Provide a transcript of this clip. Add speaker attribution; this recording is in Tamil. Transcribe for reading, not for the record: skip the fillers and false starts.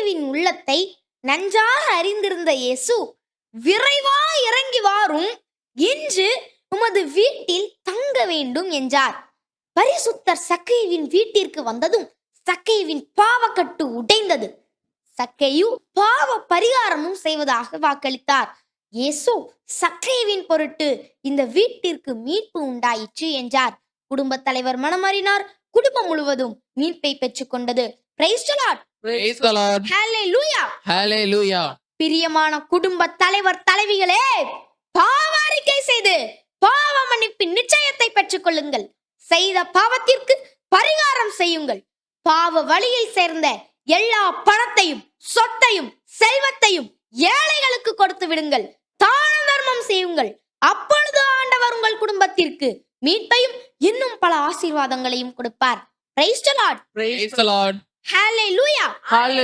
Speaker 1: சக்கேவின் உள்ளத்தை நன்றாக அறிந்திருந்த இயேசு, விரைவா இறங்கி வாரும், இன்று உமது வீட்டில் தங்க வேண்டும் என்றார். பரிசுத்தர் சக்கேவின் வீட்டிற்கு வந்ததும் சக்கேவின் பாவக்கட்டு உடைந்தது. சக்கேயு பாவ பரிகாரமும் செய்வதாக வாக்களித்தார். இயேசு சக்கேவின் பொருட்டு இந்த வீட்டிற்கு மீட்பு உண்டாயிற்று என்றார். குடும்பத் தலைவர் மனமறினார். குடும்பம் முழுவதும் மீட்பை பெற்றுக் கொண்டது. Praise the Lord.
Speaker 2: Praise the Lord.
Speaker 1: Hallelujah.
Speaker 2: Hallelujah.
Speaker 1: பிரியமான குடும்ப தலைவர் தலைவிகளே, பாவ அறிக்கை செய்து பாவ மன்னிப்பின் நிச்சயத்தை பெற்றுக் கொள்ளுங்கள். செய்த பாவத்திற்கு பரிகாரம் செய்யுங்கள். பாவ வழியில் சேர்ந்த எல்லா பணத்தையும் சொத்தையும் செல்வத்தையும் ஏழைகளுக்கு கொடுத்து விடுங்கள். தான தர்மம் செய்யுங்கள். அப்பொழுது ஆண்டவர் உங்கள் குடும்பத்திற்கு மீட்பையும் இன்னும் பல ஆசீர்வாதங்களையும் கொடுப்பார். Praise the Lord.
Speaker 2: Praise the Lord.
Speaker 1: Hallelujah.
Speaker 2: Hallelujah.